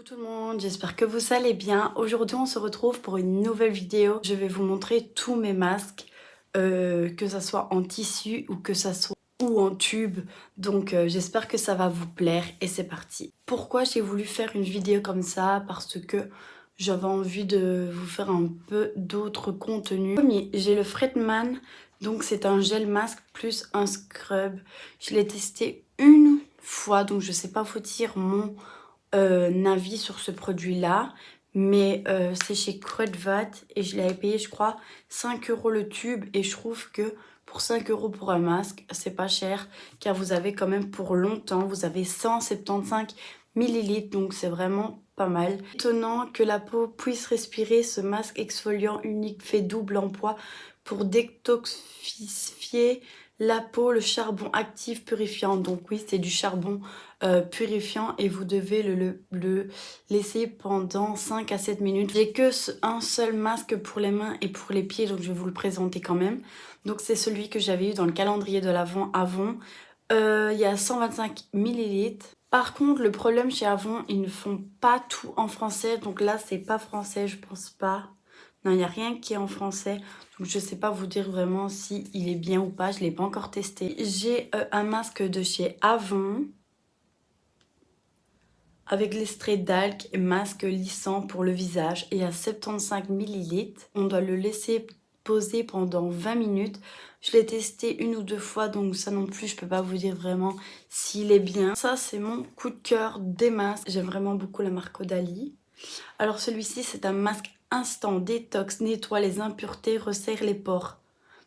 Coucou tout le monde, j'espère que vous allez bien. Aujourd'hui on se retrouve pour une nouvelle vidéo. Je vais vous montrer tous mes masques, que ça soit en tissu ou que ça soit en tube. Donc j'espère que ça va vous plaire et c'est parti. Pourquoi j'ai voulu faire une vidéo comme ça? Parce que j'avais envie de vous faire un peu d'autres contenus. Premier, j'ai le Fredman, donc c'est un gel masque plus un scrub. Je l'ai testé une fois, donc je sais pas vous dire mon avis sur ce produit là, mais c'est chez Kruidvat et je l'avais payé je crois 5 € le tube et je trouve que pour 5 € pour un masque c'est pas cher car vous avez quand même pour longtemps, vous avez 175 ml, donc c'est vraiment pas mal. Étonnant que la peau puisse respirer, ce masque exfoliant unique fait double emploi pour détoxifier la peau, le charbon actif purifiant. Donc oui, c'est du charbon purifiant et vous devez le laisser pendant 5 à 7 minutes. J'ai que un seul masque pour les mains et pour les pieds, donc je vais vous le présenter quand même. Donc c'est celui que j'avais eu dans le calendrier de l'Avent Avon. Il y a 125 ml. Par contre, le problème chez Avon, ils ne font pas tout en français. Donc là, c'est pas français, je pense pas. Non, il n'y a rien qui est en français. Donc je sais pas vous dire vraiment si il est bien ou pas. Je l'ai pas encore testé. J'ai un masque de chez Avon avec l'extrait d'algues et masque lissant pour le visage et à 75 ml. On doit le laisser poser pendant 20 minutes. Je l'ai testé une ou deux fois, donc ça non plus, je peux pas vous dire vraiment s'il est bien. Ça, c'est mon coup de cœur des masques. J'aime vraiment beaucoup la marque Caudalie. Alors celui-ci, c'est un masque instant détox, nettoie les impuretés, resserre les pores.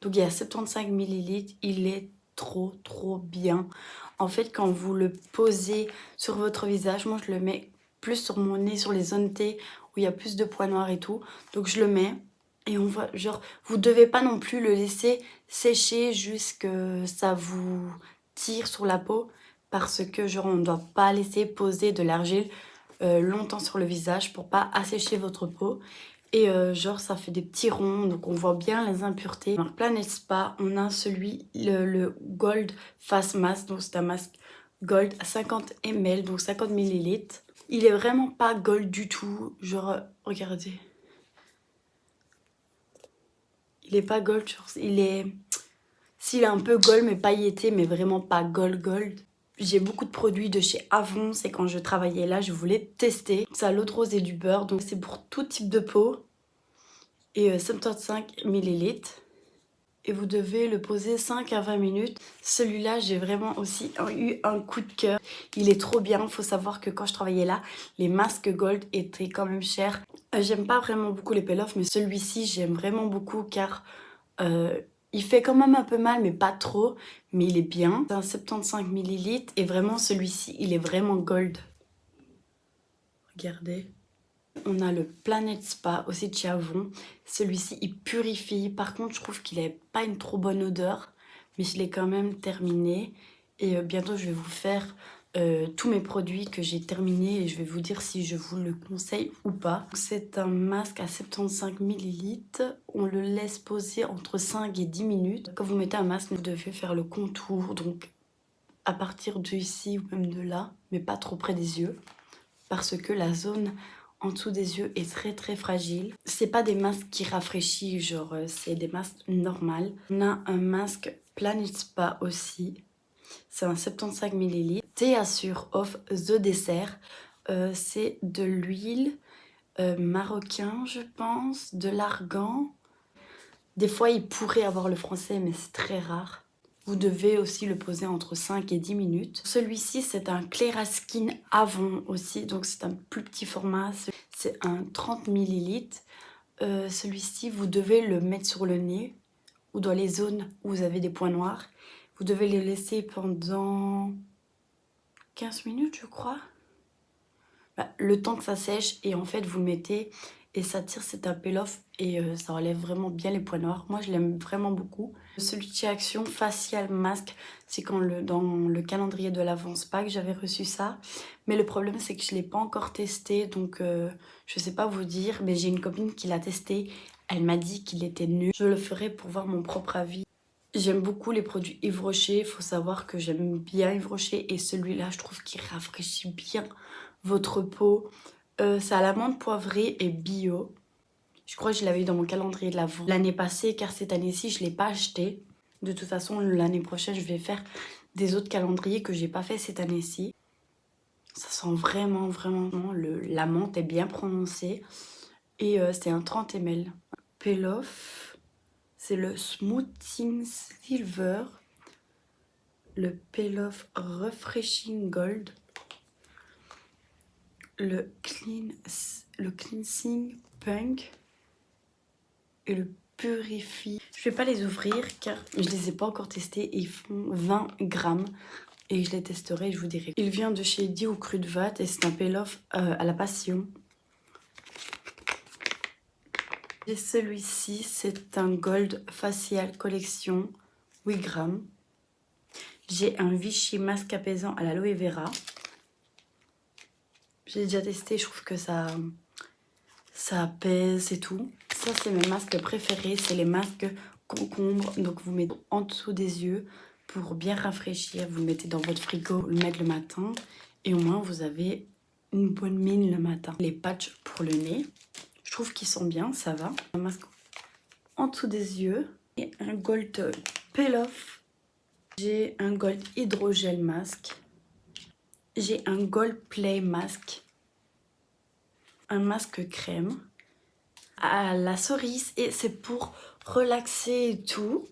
Donc il y a 75 ml, il est trop bien. En fait, quand vous le posez sur votre visage, moi je le mets plus sur mon nez, sur les zones T où il y a plus de points noirs et tout. Donc je le mets et on voit, genre, vous devez pas non plus le laisser sécher jusqu'à ce que ça vous tire sur la peau parce que genre on ne doit pas laisser poser de l'argile longtemps sur le visage pour pas assécher votre peau. Et genre ça fait des petits ronds, donc on voit bien les impuretés. Dans Planet Spa, on a celui, le Gold Face Mask, donc c'est un masque gold à 50 ml, donc 50 ml. Il est vraiment pas gold du tout, genre regardez. Il est pas gold, genre, il est... S'il est un peu gold mais pailleté, mais vraiment pas gold. J'ai beaucoup de produits de chez Avon, c'est quand je travaillais là, je voulais tester. Ça a l'eau de rose et du beurre, donc c'est pour tout type de peau. Et 75 ml. Et vous devez le poser 5 à 20 minutes. Celui-là, j'ai vraiment aussi eu un coup de cœur. Il est trop bien. Il faut savoir que quand je travaillais là, les masques gold étaient quand même chers. J'aime pas vraiment beaucoup les peel-off, mais celui-ci, j'aime vraiment beaucoup car il fait quand même un peu mal, mais pas trop. Mais il est bien. C'est un 75 ml et vraiment celui-ci, il est vraiment gold. Regardez. On a le Planet Spa aussi de chez Avon. Celui-ci, il purifie. Par contre, je trouve qu'il n'a pas une trop bonne odeur. Mais je l'ai quand même terminé. Et bientôt, je vais vous faire tous mes produits que j'ai terminés. Et je vais vous dire si je vous le conseille ou pas. C'est un masque à 75 ml. On le laisse poser entre 5 et 10 minutes. Quand vous mettez un masque, vous devez faire le contour. Donc, à partir d'ici ou même de là. Mais pas trop près des yeux. Parce que la zone en dessous des yeux est très fragile. C'est pas des masques qui rafraîchissent, genre c'est des masques normales. On a un masque Planet Spa aussi. C'est un 75 ml. Théassure of the Dessert. C'est de l'huile marocain, je pense, de l'argan. Des fois, il pourrait avoir le français, mais c'est très rare. Vous devez aussi le poser entre 5 et 10 minutes. Celui-ci, c'est un Cleraskin Avon aussi, donc c'est un plus petit format. C'est un 30 ml. Celui-ci, vous devez le mettre sur le nez ou dans les zones où vous avez des points noirs. Vous devez le laisser pendant 15 minutes, je crois. Le temps que ça sèche et en fait, vous le mettez et ça tire, c'est un peel-off et ça enlève vraiment bien les points noirs. Moi, je l'aime vraiment beaucoup. Celui de chez Action, Facial Mask, c'est quand dans le calendrier de l'Avent Spa que j'avais reçu ça. Mais le problème, c'est que je ne l'ai pas encore testé, donc je ne sais pas vous dire. Mais j'ai une copine qui l'a testé, elle m'a dit qu'il était nul. Je le ferai pour voir mon propre avis. J'aime beaucoup les produits Yves Rocher, il faut savoir que j'aime bien Yves Rocher et celui-là, je trouve qu'il rafraîchit bien votre peau. C'est à l'amande poivrée et bio. Je crois que je l'avais eu dans mon calendrier de l'Avent l'année passée, car cette année-ci, je ne l'ai pas acheté. De toute façon, l'année prochaine, je vais faire des autres calendriers que j'ai pas fait cette année-ci. Ça sent vraiment, la menthe est bien prononcée. Et c'est un 30 ml. Peel Off, c'est le Smoothing Silver, le Peel Off Refreshing Gold, le Cleansing Punk et le Purify. Je vais pas les ouvrir car je les ai pas encore testés et ils font 20 grammes. Et je les testerai et je vous dirai. Il vient de chez Di ou Kruidvat et c'est un peel-off à la passion. Et celui-ci, c'est un Gold Facial Collection 8 grammes. J'ai un Vichy masque apaisant à l'aloe vera. J'ai déjà testé, je trouve que ça apaise et tout. Ça, c'est mes masques préférés, c'est les masques concombre. Donc vous mettez en dessous des yeux pour bien rafraîchir. Vous le mettez dans votre frigo, le mettre le matin. Et au moins, vous avez une bonne mine le matin. Les patchs pour le nez, je trouve qu'ils sont bien, ça va. Un masque en dessous des yeux et un Gold Peel Off. J'ai un Gold Hydrogel Mask. J'ai un Gold Play Mask. Un masque crème à la cerise et c'est pour relaxer et tout.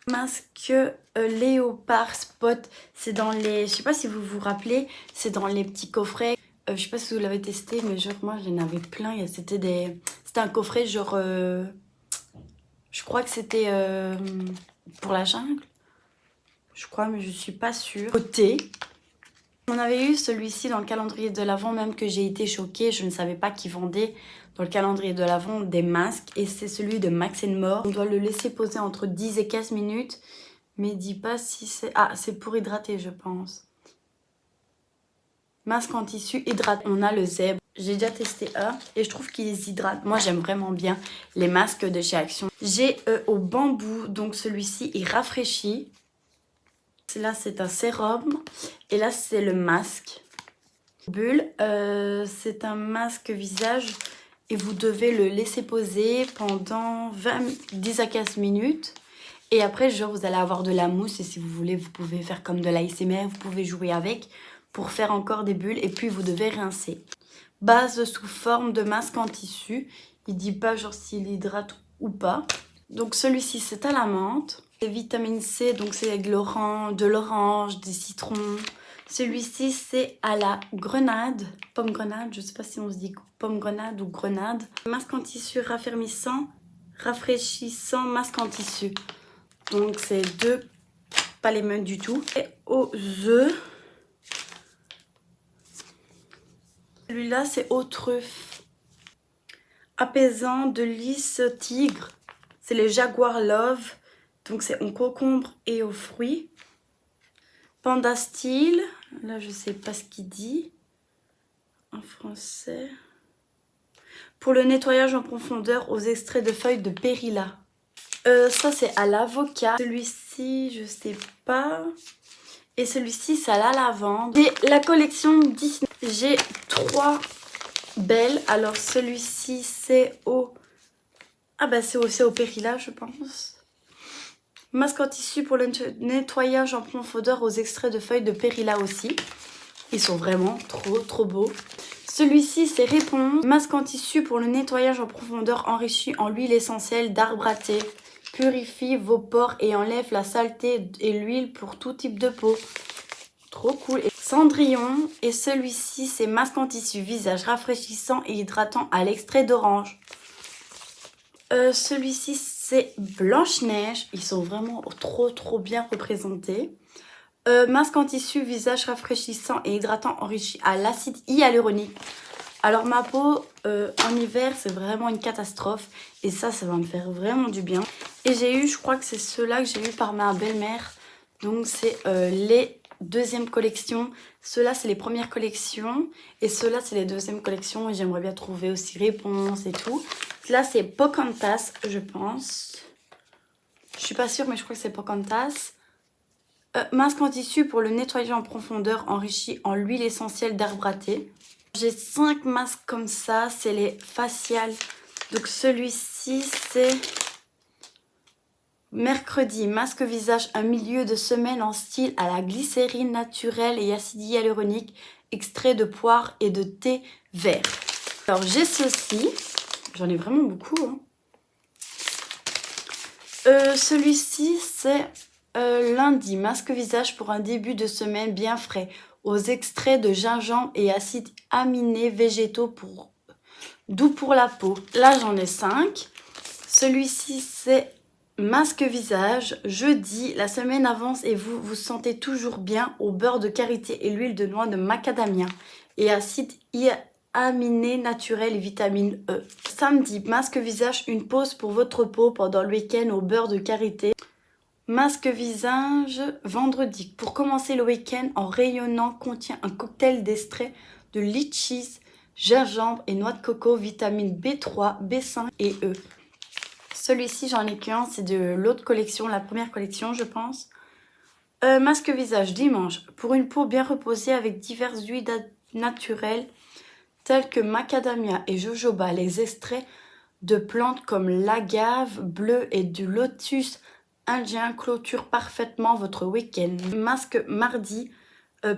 Masque Léopard Spot, c'est dans les, je sais pas si vous vous rappelez, c'est dans les petits coffrets. Je sais pas si vous l'avez testé, mais genre moi j'en avais plein. C'était un coffret genre, je crois que c'était pour la jungle. Je crois, mais je suis pas sûre. Côté. On avait eu celui-ci dans le calendrier de l'Avent, même que j'ai été choquée. Je ne savais pas qu'ils vendaient dans le calendrier de l'Avent des masques. Et c'est celui de Max More. On doit le laisser poser entre 10 et 15 minutes. Mais il dit pas si c'est... Ah, c'est pour hydrater, je pense. Masque en tissu hydrate. On a le zèbre. J'ai déjà testé un et je trouve qu'ils hydratent. Moi, j'aime vraiment bien les masques de chez Action. J'ai au bambou. Donc celui-ci, il rafraîchit. Là, c'est un sérum. Et là, c'est le masque. Bulle, c'est un masque visage. Et vous devez le laisser poser pendant 10 à 15 minutes. Et après, genre, vous allez avoir de la mousse. Et si vous voulez, vous pouvez faire comme de l'ASMR. Vous pouvez jouer avec pour faire encore des bulles. Et puis, vous devez rincer. Base sous forme de masque en tissu. Il dit pas genre s'il hydrate ou pas. Donc, celui-ci, c'est à la menthe. C'est vitamine C, donc c'est avec de l'orange, des citrons. Celui-ci, c'est à la grenade. Pomme grenade, je sais pas si on se dit pomme grenade ou grenade. Masque en tissu raffermissant, rafraîchissant, masque en tissu. Donc, c'est deux, pas les mêmes du tout. Et aux œufs. Celui-là, c'est aux truffes. Apaisant de lys tigre. C'est les Jaguar Love. Donc, c'est en concombre et aux fruits. Panda Style. Là, je sais pas ce qu'il dit en français. Pour le nettoyage en profondeur aux extraits de feuilles de périlla. Ça, c'est à l'avocat. Celui-ci, je sais pas. Et celui-ci, c'est à la lavande. Et la collection Disney. J'ai 3 belles. Alors, celui-ci, c'est au... Ah bah, c'est aussi au périlla, je pense. Masque en tissu pour le nettoyage en profondeur aux extraits de feuilles de périlla aussi. Ils sont vraiment trop beaux. Celui-ci, c'est Réponse. Masque en tissu pour le nettoyage en profondeur enrichi en huile essentielle d'arbre à thé. Purifie vos pores et enlève la saleté et l'huile pour tout type de peau. Trop cool. Et Cendrillon. Et celui-ci, c'est masque en tissu visage rafraîchissant et hydratant à l'extrait d'orange. Celui-ci, c'est Blanche-Neige. Ils sont vraiment trop bien représentés. Masque en tissu, visage rafraîchissant et hydratant enrichi à l'acide hyaluronique. Alors ma peau en hiver, c'est vraiment une catastrophe. Et ça va me faire vraiment du bien. Et j'ai eu, je crois que c'est ceux-là que j'ai eu par ma belle-mère. Donc c'est les deuxièmes collections. Ceux-là, c'est les premières collections. Et ceux-là, c'est les deuxièmes collections. Et j'aimerais bien trouver aussi Réponse et tout. Là, c'est Pocahontas, je pense. Je suis pas sûre, mais je crois que c'est Pocahontas. Masque en tissu pour le nettoyage en profondeur enrichi en l'huile essentielle d'arbre à thé. J'ai 5 masques comme ça, c'est les faciales. Donc celui-ci c'est mercredi, masque visage, un milieu de semaine en style à la glycérine naturelle et acide hyaluronique, extrait de poire et de thé vert. Alors j'ai ceci, j'en ai vraiment beaucoup. Hein. Celui-ci c'est lundi, masque visage pour un début de semaine bien frais, aux extraits de gingembre et acides aminés végétaux doux pour la peau. Là j'en ai 5. Celui-ci c'est masque visage, jeudi, la semaine avance et vous vous sentez toujours bien au beurre de karité et l'huile de noix de macadamia et acide aminé naturel et vitamine E. Samedi, masque visage, une pause pour votre peau pendant le week-end au beurre de karité. Masque visage, vendredi, pour commencer le week-end en rayonnant, contient un cocktail d'extrait de litchis, gingembre et noix de coco, vitamine B3, B5 et E. Celui-ci, j'en ai qu'un, c'est de l'autre collection, la première collection, je pense. Masque visage, dimanche, pour une peau bien reposée avec diverses huiles naturelles, telles que macadamia et jojoba, les extraits de plantes comme l'agave bleue et du lotus indien clôturent parfaitement votre week-end. Masque mardi,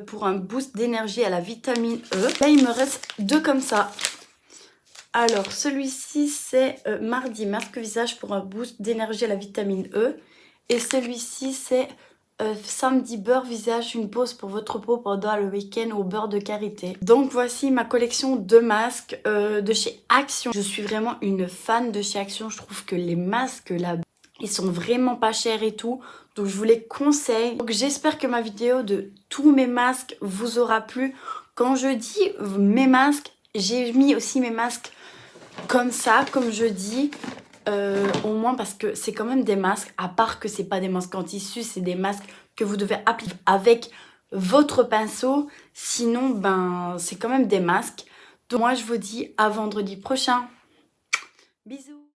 pour un boost d'énergie à la vitamine E. Là, il me reste 2 comme ça. Alors, celui-ci, c'est mardi, masque visage pour un boost d'énergie à la vitamine E. Et celui-ci, c'est samedi, beurre visage, une pause pour votre peau pendant le week-end au beurre de karité. Donc, voici ma collection de masques de chez Action. Je suis vraiment une fan de chez Action. Je trouve que les masques, là, ils sont vraiment pas chers et tout. Donc, je vous les conseille. Donc, j'espère que ma vidéo de tous mes masques vous aura plu. Quand je dis mes masques, j'ai mis aussi mes masques comme ça, comme je dis, au moins parce que c'est quand même des masques, à part que c'est pas des masques en tissu, c'est des masques que vous devez appliquer avec votre pinceau, sinon ben c'est quand même des masques. Donc moi je vous dis à vendredi prochain. Bisous.